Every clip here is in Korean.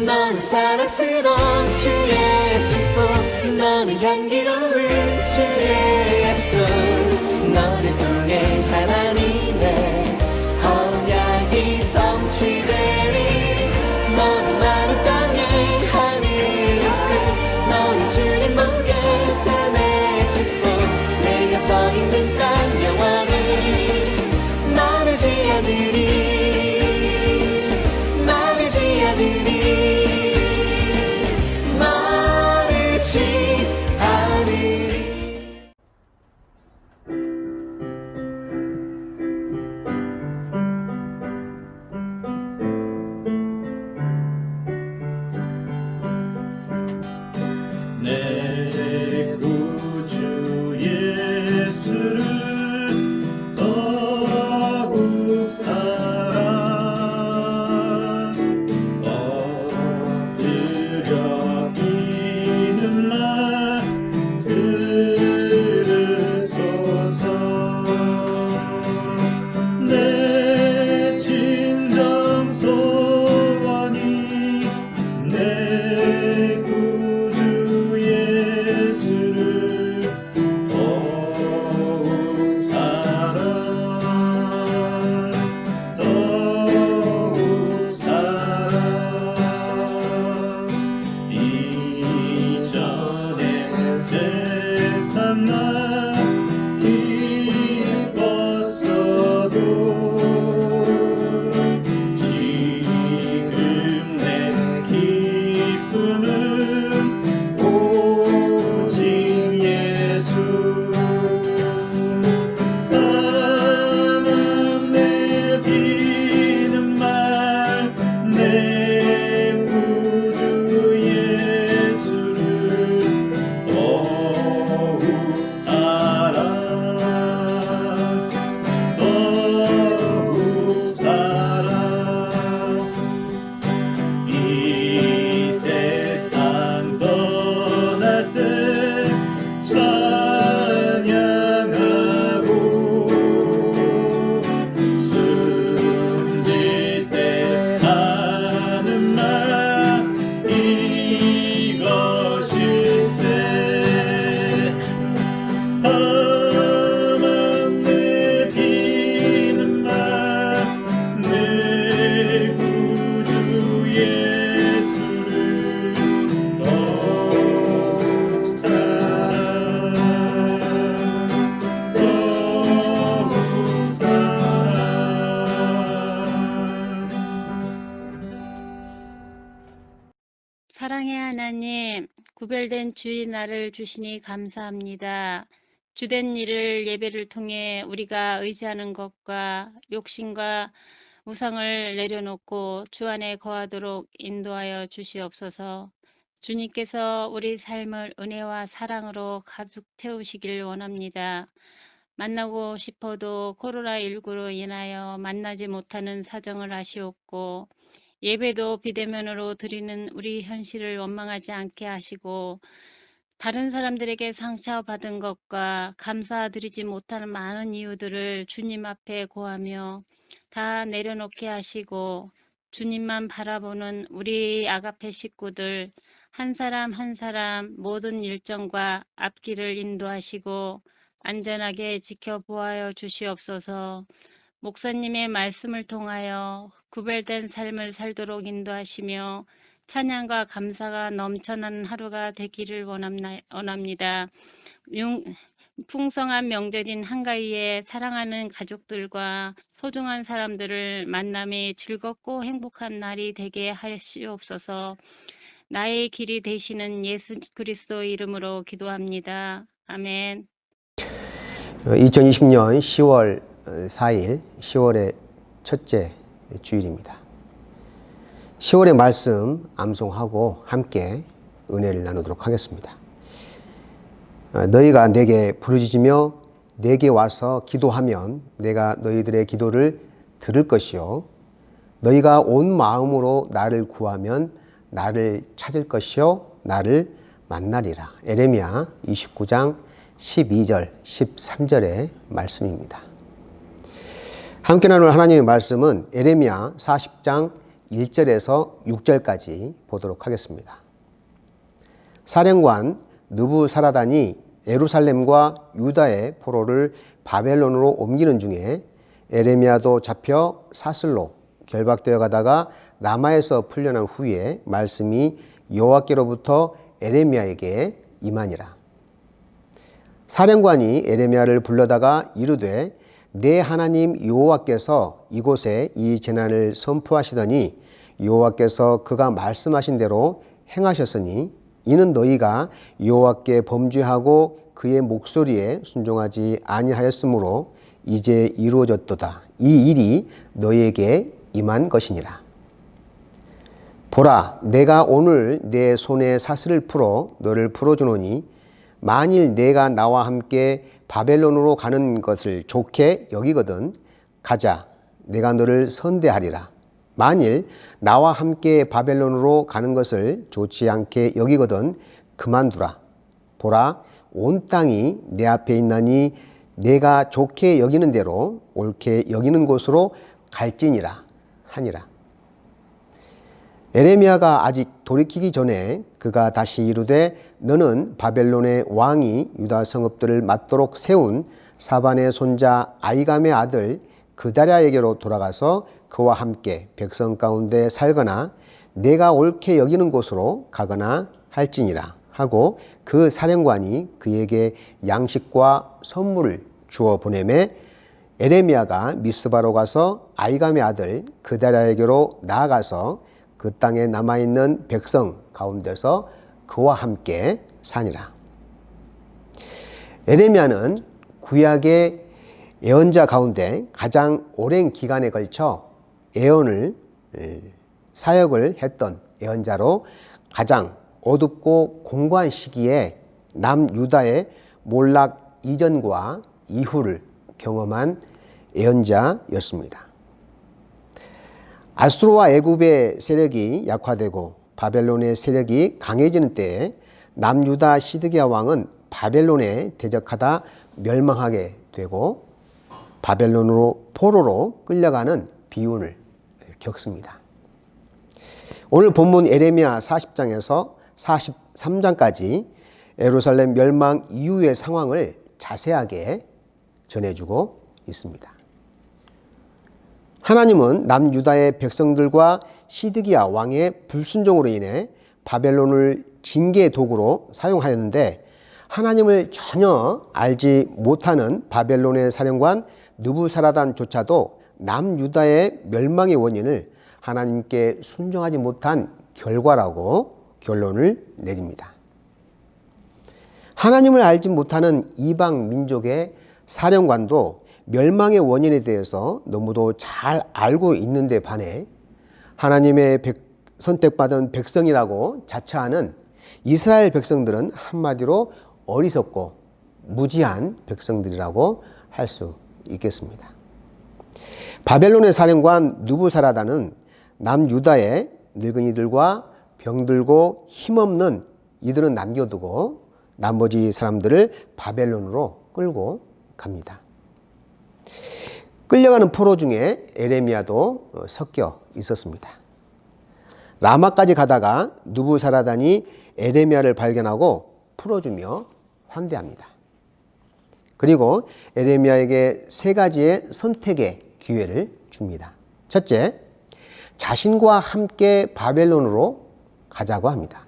너는 사랑스러운 주의 축복, 너는 향기로운 주의 약속, 너를 통해 하나님의 언약이 성취되리. 너는 마른 땅에 하늘에서, 너는 주님 보게 삶의 축복, 내가 서 있는 땅 영원히 마르지 않으리. 내 구주 예수를 더욱 사랑 엎드려 비는 말 들으소서. 내 진정 소원이 내 구주 예수를 더욱 사랑 더욱 사랑. 이전에 세상 날 기뻤어도 지금 내 기쁨은 오직 예수. 나만 내비는 말 내 구주 예수를 더욱 사랑 더욱 사랑. 이 세상 떠날 때 찬양하고 숨질 때 하는 말 이것일세. 다만 내비는 말 내 구주 예수를 더욱 사랑 더욱 사랑. 사랑의 하나님, 구별된 주의 날을 주시니 감사합니다. 주된 일을 예배를 통해 우리가 의지하는 것과 욕심과 우상을 내려놓고 주 안에 거하도록 인도하여 주시옵소서. 주님께서 우리 삶을 은혜와 사랑으로 가득 채우시길 원합니다. 만나고 싶어도 코로나19로 인하여 만나지 못하는 사정을 아시옵고, 예배도 비대면으로 드리는 우리 현실을 원망하지 않게 하시고, 다른 사람들에게 상처받은 것과 감사드리지 못하는 많은 이유들을 주님 앞에 고하며 다 내려놓게 하시고, 주님만 바라보는 우리 아가페 식구들 한 사람 한 사람 모든 일정과 앞길을 인도하시고 안전하게 지켜보아여 주시옵소서. 목사님의 말씀을 통하여 구별된 삶을 살도록 인도하시며 찬양과 감사가 넘쳐나는 하루가 되기를 원합니다. 풍성한 명절인 한가위에 사랑하는 가족들과 소중한 사람들을 만남이 즐겁고 행복한 날이 되게 하시옵소서. 나의 길이 되시는 예수 그리스도 이름으로 기도합니다. 아멘. 2020년 10월 4일, 10월의 첫째 주일입니다. 10월의 말씀 암송하고 함께 은혜를 나누도록 하겠습니다. 너희가 내게 부르짖으며 내게 와서 기도하면 내가 너희들의 기도를 들을 것이요 너희가 온 마음으로 나를 구하면 나를 찾을 것이요 나를 만나리라. 에레미야 29장 12절 13절의 말씀입니다. 함께 나눌 하나님의 말씀은 에레미야 40장 1절에서 6절까지 보도록 하겠습니다. 사령관 느부사라단이 예루살렘과 유다의 포로를 바벨론으로 옮기는 중에 에레미야도 잡혀 사슬로 결박되어 가다가 라마에서 풀려난 후에 말씀이 여호와께로부터 에레미야에게 임하니라. 사령관이 에레미야를 불러다가 이르되 내 하나님 여호와께서 이곳에 이 재난을 선포하시더니 여호와께서 그가 말씀하신 대로 행하셨으니 이는 너희가 여호와께 범죄하고 그의 목소리에 순종하지 아니하였으므로 이제 이루어졌도다. 이 일이 너희에게 임한 것이니라. 보라, 내가 오늘 내 손에 사슬을 풀어 너를 풀어주노니 만일 내가 나와 함께 바벨론으로 가는 것을 좋게 여기거든 가자, 내가 너를 선대하리라. 만일 나와 함께 바벨론으로 가는 것을 좋지 않게 여기거든 그만두라. 보라, 온 땅이 내 앞에 있나니 내가 좋게 여기는 대로 옳게 여기는 곳으로 갈지니라 하니라. 에레미야가 아직 돌이키기 전에 그가 다시 이르되 너는 바벨론의 왕이 유다 성읍들을 맞도록 세운 사반의 손자 아이감의 아들 그다랴에게로 돌아가서 그와 함께 백성 가운데 살거나 내가 옳게 여기는 곳으로 가거나 할지니라 하고 그 사령관이 그에게 양식과 선물을 주어 보내매 에레미야가 미스바로 가서 아이감의 아들 그다랴에게로 나아가서 그 땅에 남아있는 백성 가운데서 그와 함께 사니라. 에레미야는 구약의 예언자 가운데 가장 오랜 기간에 걸쳐 예언을 사역을 했던 예언자로 가장 어둡고 공고한 시기에 남유다의 몰락 이전과 이후를 경험한 예언자였습니다. 아수르와 애굽의 세력이 약화되고 바벨론의 세력이 강해지는 때에 남유다 시드기야 왕은 바벨론에 대적하다 멸망하게 되고 바벨론으로 포로로 끌려가는 비운을 겪습니다. 오늘 본문 에레미야 40장에서 43장까지 예루살렘 멸망 이후의 상황을 자세하게 전해주고 있습니다. 하나님은 남유다의 백성들과 시드기야 왕의 불순종으로 인해 바벨론을 징계의 도구로 사용하였는데 하나님을 전혀 알지 못하는 바벨론의 사령관 느부사라단조차도 남유다의 멸망의 원인을 하나님께 순종하지 못한 결과라고 결론을 내립니다. 하나님을 알지 못하는 이방 민족의 사령관도 멸망의 원인에 대해서 너무도 잘 알고 있는데 반해 하나님의 선택받은 백성이라고 자처하는 이스라엘 백성들은 한마디로 어리석고 무지한 백성들이라고 할 수 있겠습니다. 바벨론의 사령관 느부사라단은 남유다의 늙은이들과 병들고 힘없는 이들은 남겨두고 나머지 사람들을 바벨론으로 끌고 갑니다. 끌려가는 포로 중에 에레미야도 섞여 있었습니다. 라마까지 가다가 느부사라단이 에레미야를 발견하고 풀어주며 환대합니다. 그리고 에레미야에게 세 가지의 선택의 기회를 줍니다. 첫째, 자신과 함께 바벨론으로 가자고 합니다.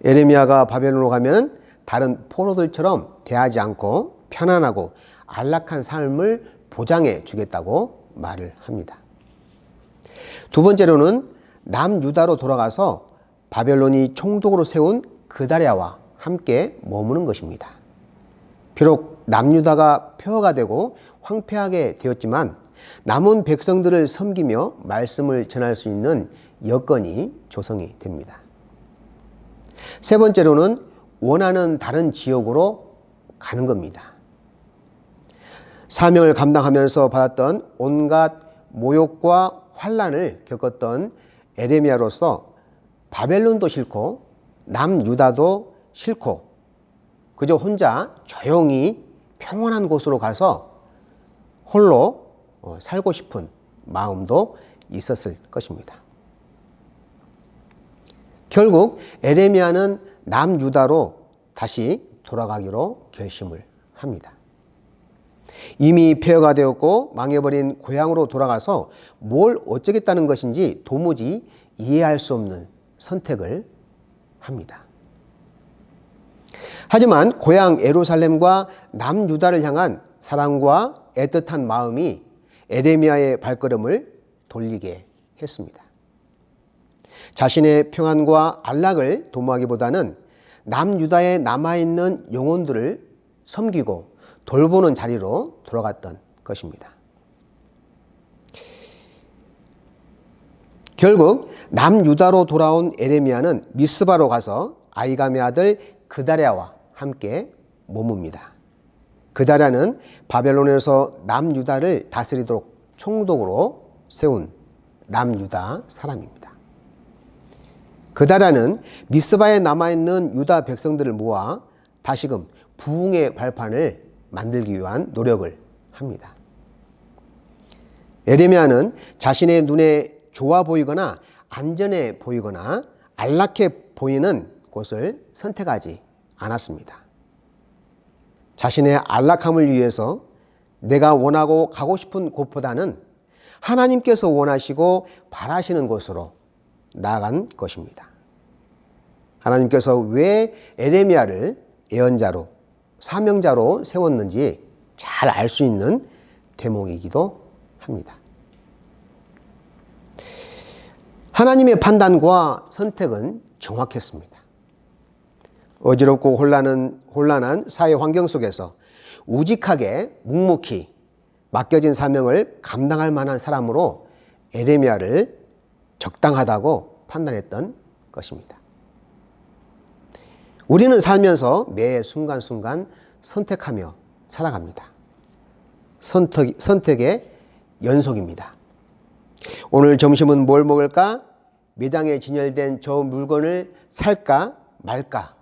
에레미야가 바벨론으로 가면 다른 포로들처럼 대하지 않고 편안하고 안락한 삶을 보장해 주겠다고 말을 합니다. 두 번째로는 남유다로 돌아가서 바벨론이 총독으로 세운 그다랴와 함께 머무는 것입니다. 비록 남유다가 폐허가 되고 황폐하게 되었지만 남은 백성들을 섬기며 말씀을 전할 수 있는 여건이 조성이 됩니다. 세 번째로는 원하는 다른 지역으로 가는 겁니다. 사명을 감당하면서 받았던 온갖 모욕과 환난을 겪었던 에레미야로서 바벨론도 싫고 남유다도 싫고 그저 혼자 조용히 평온한 곳으로 가서 홀로 살고 싶은 마음도 있었을 것입니다. 결국 에레미야는 남유다로 다시 돌아가기로 결심을 합니다. 이미 폐허가 되었고 망해버린 고향으로 돌아가서 뭘 어쩌겠다는 것인지 도무지 이해할 수 없는 선택을 합니다. 하지만 고향 예루살렘과 남유다를 향한 사랑과 애틋한 마음이 에레미야의 발걸음을 돌리게 했습니다. 자신의 평안과 안락을 도모하기보다는 남유다에 남아있는 영혼들을 섬기고 돌보는 자리로 돌아갔던 것입니다. 결국 남유다로 돌아온 에레미야는 미스바로 가서 아이감의 아들 그다랴와 함께 머뭅니다. 그다랴는 바벨론에서 남유다를 다스리도록 총독으로 세운 남유다 사람입니다. 그다랴는 미스바에 남아있는 유다 백성들을 모아 다시금 부흥의 발판을 만들기 위한 노력을 합니다. 에레미야는 자신의 눈에 좋아 보이거나 안전해 보이거나 안락해 보이는 곳을 선택하지 않았습니다. 자신의 안락함을 위해서 내가 원하고 가고 싶은 곳보다는 하나님께서 원하시고 바라시는 곳으로 나아간 것입니다. 하나님께서 왜 에레미야를 예언자로 사명자로 세웠는지 잘 알 수 있는 대목이기도 합니다. 하나님의 판단과 선택은 정확했습니다. 어지럽고 혼란한 사회 환경 속에서 우직하게 묵묵히 맡겨진 사명을 감당할 만한 사람으로 에레미야를 적당하다고 판단했던 것입니다. 우리는 살면서 매 순간순간 선택하며 살아갑니다. 선택의 연속입니다. 오늘 점심은 뭘 먹을까? 매장에 진열된 저 물건을 살까 말까?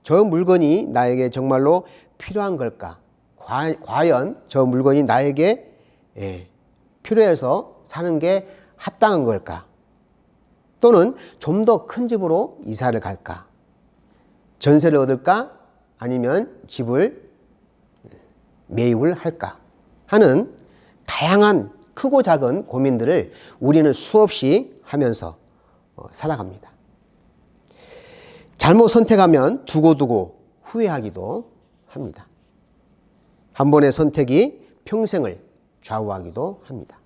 저 물건이 나에게 정말로 필요한 걸까? 과연 저 물건이 나에게 필요해서 사는 게 합당한 걸까? 또는 좀 더 큰 집으로 이사를 갈까? 전세를 얻을까? 아니면 집을 매입을 할까? 하는 다양한 크고 작은 고민들을 우리는 수없이 하면서 살아갑니다. 잘못 선택하면 두고두고 후회하기도 합니다. 한 번의 선택이 평생을 좌우하기도 합니다.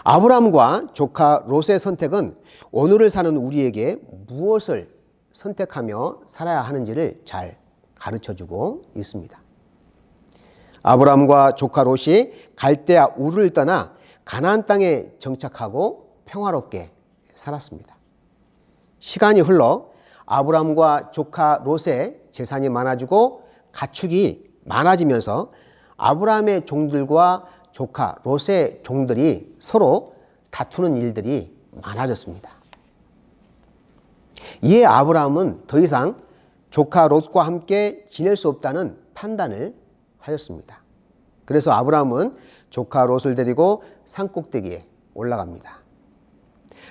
아브라함과 조카 롯의 선택은 오늘을 사는 우리에게 무엇을 선택하며 살아야 하는지를 잘 가르쳐주고 있습니다. 아브라함과 조카 롯이 갈대아 우르를 떠나 가나안 땅에 정착하고 평화롭게 살았습니다. 시간이 흘러 아브라함과 조카 롯의 재산이 많아지고 가축이 많아지면서 아브라함의 종들과 조카 롯의 종들이 서로 다투는 일들이 많아졌습니다. 이에 아브라함은 더 이상 조카 롯과 함께 지낼 수 없다는 판단을 하였습니다. 그래서 아브라함은 조카 롯을 데리고 산꼭대기에 올라갑니다.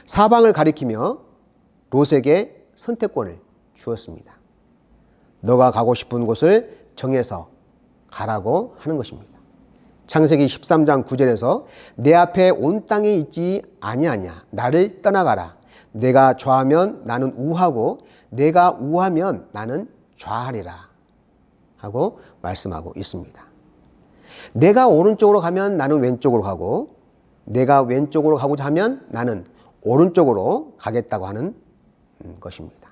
사방을 가리키며 롯에게 선택권을 주었습니다. 너가 가고 싶은 곳을 정해서 가라고 하는 것입니다. 창세기 13장 9절에서 내 앞에 온 땅에 있지 아니하냐 나를 떠나가라. 내가 좌하면 나는 우하고 내가 우하면 나는 좌하리라 하고 말씀하고 있습니다. 내가 오른쪽으로 가면 나는 왼쪽으로 가고 내가 왼쪽으로 가고자 하면 나는 오른쪽으로 가겠다고 하는 것입니다.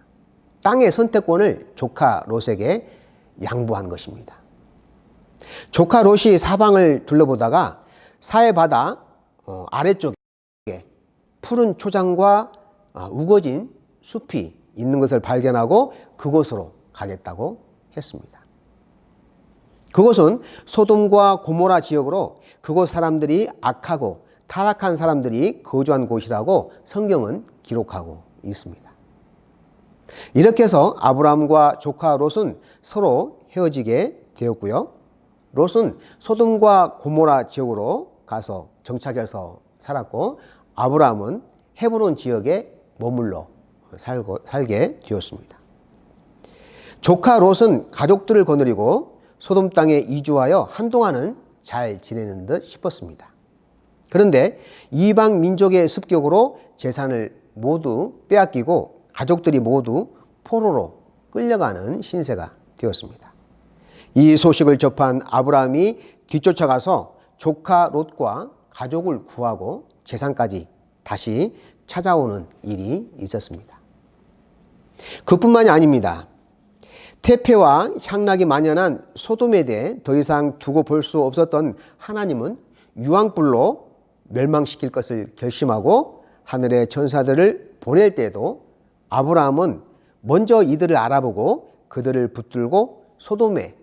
땅의 선택권을 조카 롯에게 양보한 것입니다. 조카 롯이 사방을 둘러보다가 사해 바다 아래쪽에 푸른 초장과 우거진 숲이 있는 것을 발견하고 그곳으로 가겠다고 했습니다. 그곳은 소돔과 고모라 지역으로 그곳 사람들이 악하고 타락한 사람들이 거주한 곳이라고 성경은 기록하고 있습니다. 이렇게 해서 아브라함과 조카 롯은 서로 헤어지게 되었고요. 롯은 소돔과 고모라 지역으로 가서 정착해서 살았고 아브라함은 헤브론 지역에 머물러 살게 되었습니다. 조카 롯은 가족들을 거느리고 소돔 땅에 이주하여 한동안은 잘 지내는 듯 싶었습니다. 그런데 이방 민족의 습격으로 재산을 모두 빼앗기고 가족들이 모두 포로로 끌려가는 신세가 되었습니다. 이 소식을 접한 아브라함이 뒤쫓아가서 조카 롯과 가족을 구하고 재산까지 다시 찾아오는 일이 있었습니다. 그뿐만이 아닙니다. 태폐와 향락이 만연한 소돔에 대해 더 이상 두고 볼 수 없었던 하나님은 유황불로 멸망시킬 것을 결심하고 하늘의 천사들을 보낼 때에도 아브라함은 먼저 이들을 알아보고 그들을 붙들고 소돔의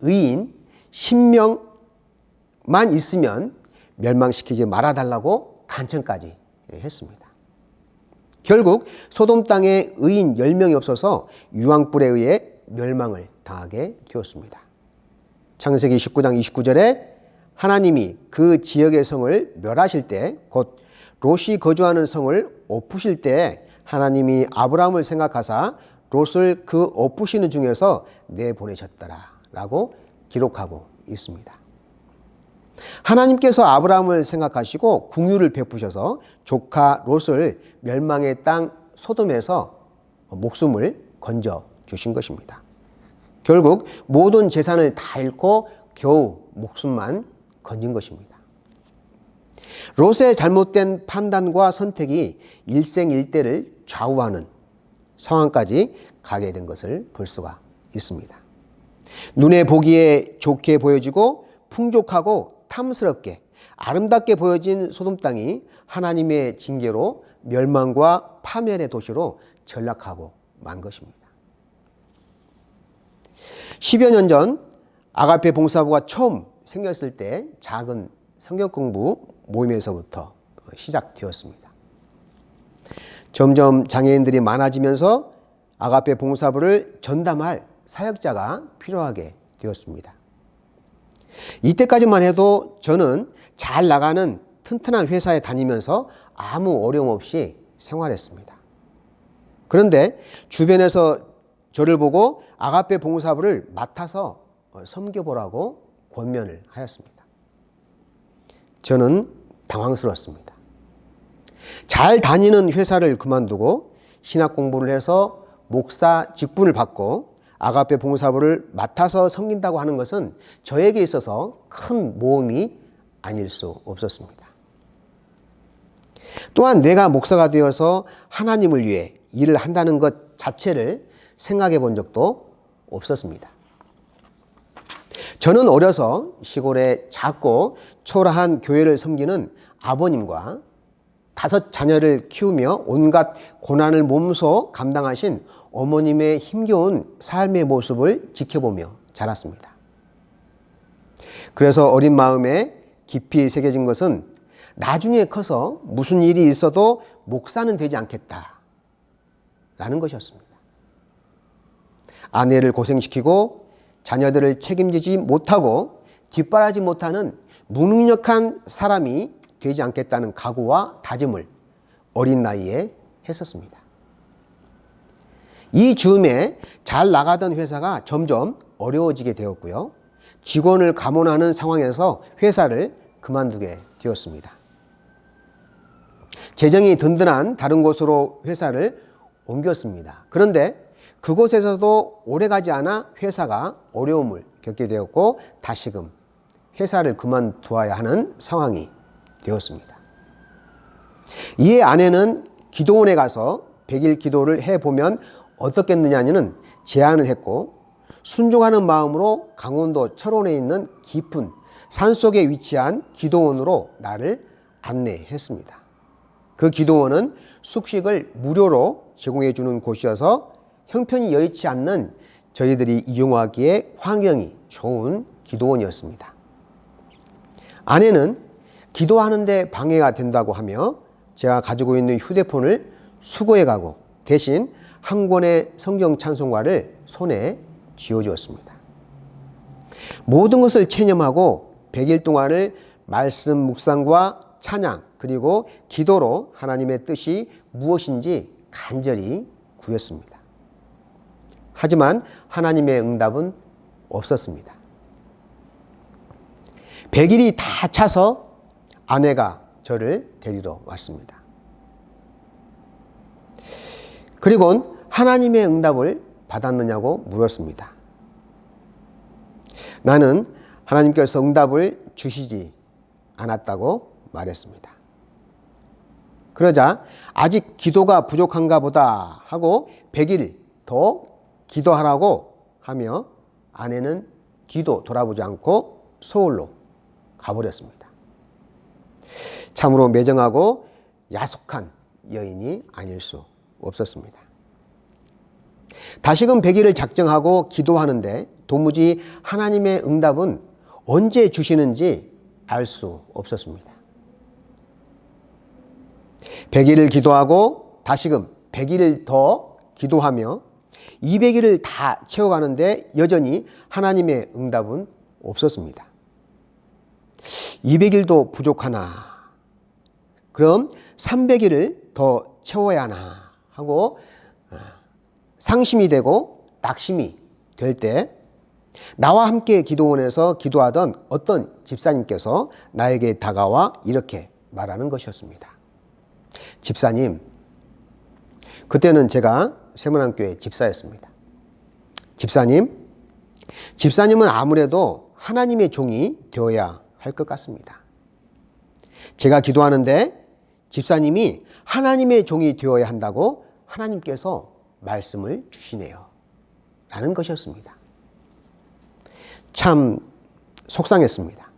의인 10명만 있으면 멸망시키지 말아달라고 간청까지 했습니다. 결국 소돔 땅에 의인 10명이 없어서 유황불에 의해 멸망을 당하게 되었습니다. 창세기 19장 29절에 하나님이 그 지역의 성을 멸하실 때, 곧 롯이 거주하는 성을 엎으실 때 하나님이 아브라함을 생각하사 롯을 그 엎으시는 중에서 내보내셨더라 라고 기록하고 있습니다. 하나님께서 아브라함을 생각하시고 긍휼을 베푸셔서 조카 롯을 멸망의 땅 소돔에서 목숨을 건져 주신 것입니다. 결국 모든 재산을 다 잃고 겨우 목숨만 건진 것입니다. 롯의 잘못된 판단과 선택이 일생일대를 좌우하는 상황까지 가게 된 것을 볼 수가 있습니다. 눈에 보기에 좋게 보여지고 풍족하고 탐스럽게 아름답게 보여진 소돔 땅이 하나님의 징계로 멸망과 파멸의 도시로 전락하고 만 것입니다. 10여 년 전 아가페 봉사부가 처음 생겼을 때 작은 성경 공부 모임에서부터 시작되었습니다. 점점 장애인들이 많아지면서 아가페 봉사부를 전담할 사역자가 필요하게 되었습니다. 이때까지만 해도 저는 잘 나가는 튼튼한 회사에 다니면서 아무 어려움 없이 생활했습니다. 그런데 주변에서 저를 보고 아가페 봉사부를 맡아서 섬겨보라고 권면을 하였습니다. 저는 당황스러웠습니다. 잘 다니는 회사를 그만두고 신학 공부를 해서 목사 직분을 받고 아가페 봉사부를 맡아서 섬긴다고 하는 것은 저에게 있어서 큰 모험이 아닐 수 없었습니다. 또한 내가 목사가 되어서 하나님을 위해 일을 한다는 것 자체를 생각해 본 적도 없었습니다. 저는 어려서 시골의 작고 초라한 교회를 섬기는 아버님과 5 자녀를 키우며 온갖 고난을 몸소 감당하신 어머님의 힘겨운 삶의 모습을 지켜보며 자랐습니다. 그래서 어린 마음에 깊이 새겨진 것은 나중에 커서 무슨 일이 있어도 목사는 되지 않겠다라는 것이었습니다. 아내를 고생시키고 자녀들을 책임지지 못하고 뒷바라지 못하는 무능력한 사람이 되지 않겠다는 각오와 다짐을 어린 나이에 했었습니다. 이 즈음에 잘 나가던 회사가 점점 어려워지게 되었고요. 직원을 감원하는 상황에서 회사를 그만두게 되었습니다. 재정이 든든한 다른 곳으로 회사를 옮겼습니다. 그런데 그곳에서도 오래가지 않아 회사가 어려움을 겪게 되었고 다시금 회사를 그만두어야 하는 상황이 되었습니다. 이에 아내는 기도원에 가서 100일 기도를 해보면 어떻겠느냐는 제안을 했고 순종하는 마음으로 강원도 철원에 있는 깊은 산속에 위치한 기도원으로 나를 안내했습니다. 그 기도원은 숙식을 무료로 제공해 주는 곳이어서 형편이 여의치 않는 저희들이 이용하기에 환경이 좋은 기도원이었습니다. 아내는 기도하는데 방해가 된다고 하며 제가 가지고 있는 휴대폰을 수거해 가고 대신 한 권의 성경 찬송가를 손에 쥐어주었습니다. 모든 것을 체념하고 100일 동안을 말씀 묵상과 찬양 그리고 기도로 하나님의 뜻이 무엇인지 간절히 구했습니다. 하지만 하나님의 응답은 없었습니다. 100일이 다 차서 아내가 저를 데리러 왔습니다. 그리고 하나님의 응답을 받았느냐고 물었습니다. 나는 하나님께서 응답을 주시지 않았다고 말했습니다. 그러자 아직 기도가 부족한가 보다 하고 100일 더 기도하라고 하며 아내는 뒤도 돌아보지 않고 서울로 가버렸습니다. 참으로 매정하고 야속한 여인이 아닐 수 없었습니다. 다시금 100일을 작정하고 기도하는데 도무지 하나님의 응답은 언제 주시는지 알 수 없었습니다. 100일을 기도하고 다시금 100일을 더 기도하며 200일을 다 채워가는데 여전히 하나님의 응답은 없었습니다. 200일도 부족하나? 그럼 300일을 더 채워야 하나? 하고 상심이 되고 낙심이 될 때 나와 함께 기도원에서 기도하던 어떤 집사님께서 나에게 다가와 이렇게 말하는 것이었습니다. 집사님, 그때는 제가 세문안교회 집사였습니다. 집사님은 아무래도 하나님의 종이 되어야 할 것 같습니다. 제가 기도하는데 집사님이 하나님의 종이 되어야 한다고 하나님께서 말씀을 주시네요. 라는 것이었습니다. 참 속상했습니다.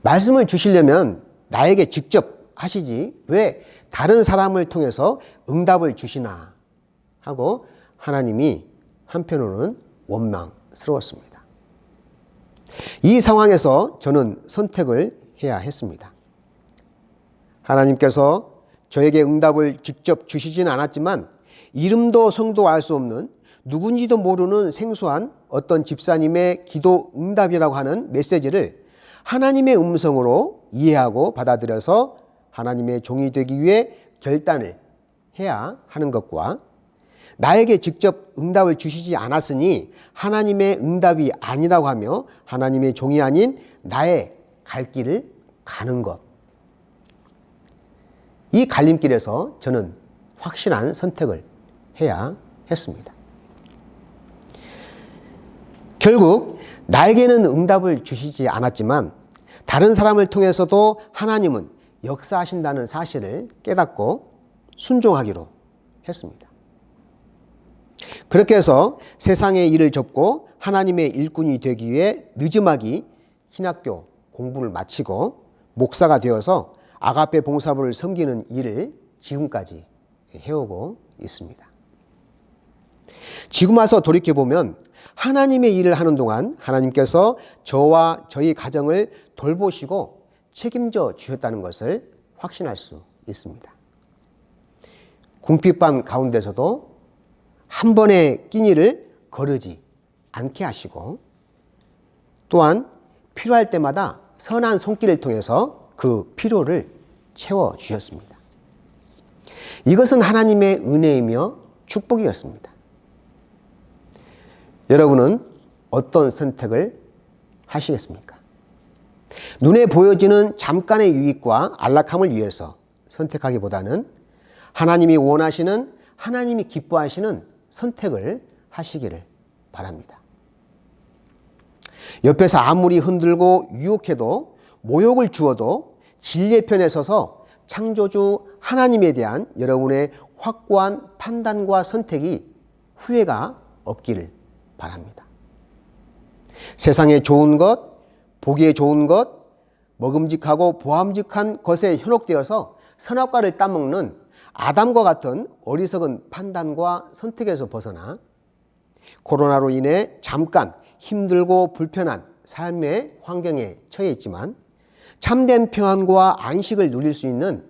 말씀을 주시려면 나에게 직접 하시지 왜 다른 사람을 통해서 응답을 주시나 하고 하나님이 한편으로는 원망스러웠습니다. 이 상황에서 저는 선택을 해야 했습니다. 하나님께서 저에게 응답을 직접 주시진 않았지만 이름도 성도 알 수 없는 누군지도 모르는 생소한 어떤 집사님의 기도 응답이라고 하는 메시지를 하나님의 음성으로 이해하고 받아들여서 하나님의 종이 되기 위해 결단을 해야 하는 것과 나에게 직접 응답을 주시지 않았으니 하나님의 응답이 아니라고 하며 하나님의 종이 아닌 나의 갈 길을 가는 것. 이 갈림길에서 저는 확실한 선택을 해야 했습니다. 결국 나에게는 응답을 주시지 않았지만 다른 사람을 통해서도 하나님은 역사하신다는 사실을 깨닫고 순종하기로 했습니다. 그렇게 해서 세상의 일을 접고 하나님의 일꾼이 되기 위해 늦음하기 신학교 공부를 마치고 목사가 되어서 아가페 봉사부를 섬기는 일을 지금까지 해오고 있습니다. 지금 와서 돌이켜보면 하나님의 일을 하는 동안 하나님께서 저와 저희 가정을 돌보시고 책임져 주셨다는 것을 확신할 수 있습니다. 궁핍한 가운데서도 한 번의 끼니를 거르지 않게 하시고 또한 필요할 때마다 선한 손길을 통해서 그 필요를 채워주셨습니다. 이것은 하나님의 은혜이며 축복이었습니다. 여러분은 어떤 선택을 하시겠습니까? 눈에 보여지는 잠깐의 유익과 안락함을 위해서 선택하기보다는 하나님이 원하시는, 하나님이 기뻐하시는 선택을 하시기를 바랍니다. 옆에서 아무리 흔들고 유혹해도 모욕을 주어도 진리의 편에 서서 창조주 하나님에 대한 여러분의 확고한 판단과 선택이 후회가 없기를 바랍니다. 세상에 좋은 것, 보기에 좋은 것, 먹음직하고 보암직한 것에 현혹되어서 선악과를 따먹는 아담과 같은 어리석은 판단과 선택에서 벗어나 코로나로 인해 잠깐 힘들고 불편한 삶의 환경에 처해 있지만 참된 평안과 안식을 누릴 수 있는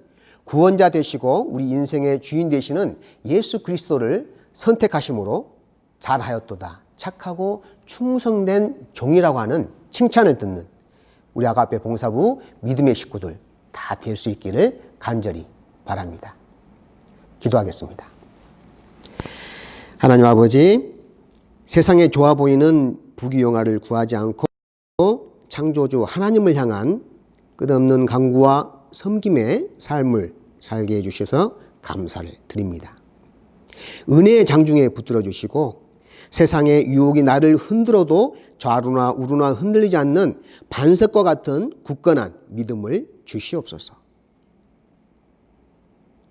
구원자 되시고 우리 인생의 주인 되시는 예수 그리스도를 선택하심으로 잘하였도다. 착하고 충성된 종이라고 하는 칭찬을 듣는 우리 아가페 봉사부 믿음의 식구들 다 될 수 있기를 간절히 바랍니다. 기도하겠습니다. 하나님 아버지, 세상에 좋아 보이는 부귀영화를 구하지 않고 창조주 하나님을 향한 끝없는 간구와 섬김의 삶을 살게 해주셔서 감사를 드립니다. 은혜의 장중에 붙들어 주시고 세상의 유혹이 나를 흔들어도 좌루나 우루나 흔들리지 않는 반석과 같은 굳건한 믿음을 주시옵소서.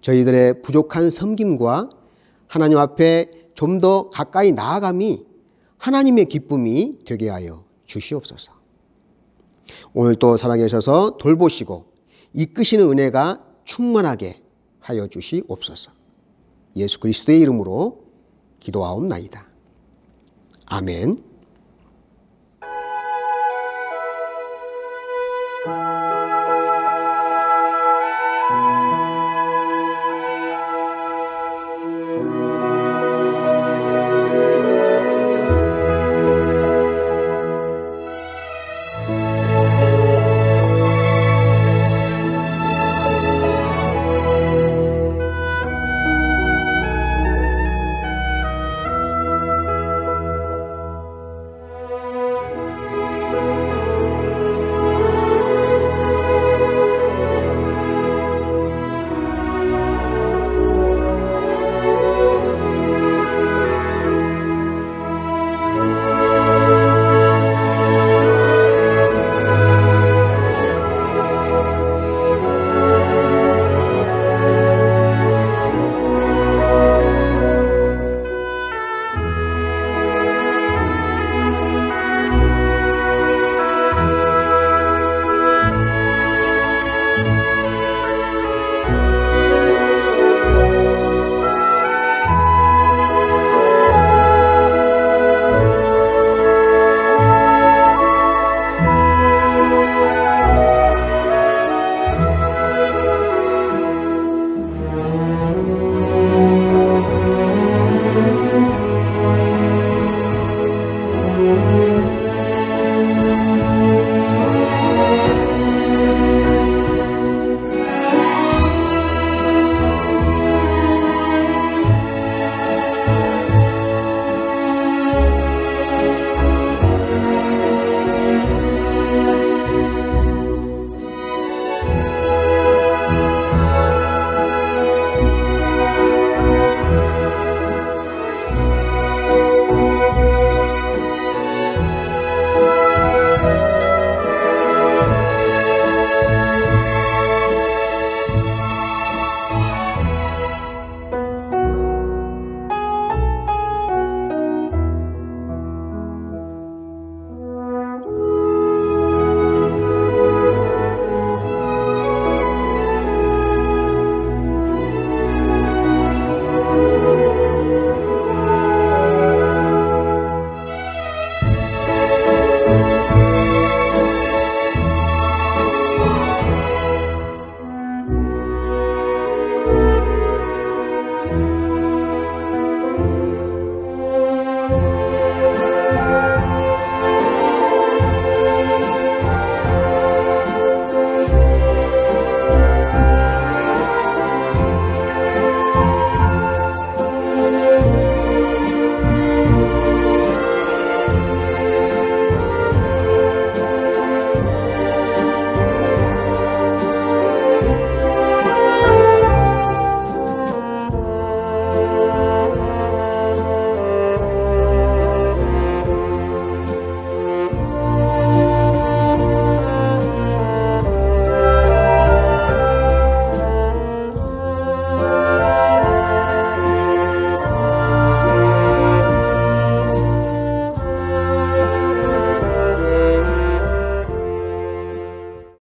저희들의 부족한 섬김과 하나님 앞에 좀 더 가까이 나아감이 하나님의 기쁨이 되게 하여 주시옵소서. 오늘 또 살아계셔서 돌보시고 이끄시는 은혜가 충만하게 하여 주시옵소서. 예수 그리스도의 이름으로 기도하옵나이다. 아멘.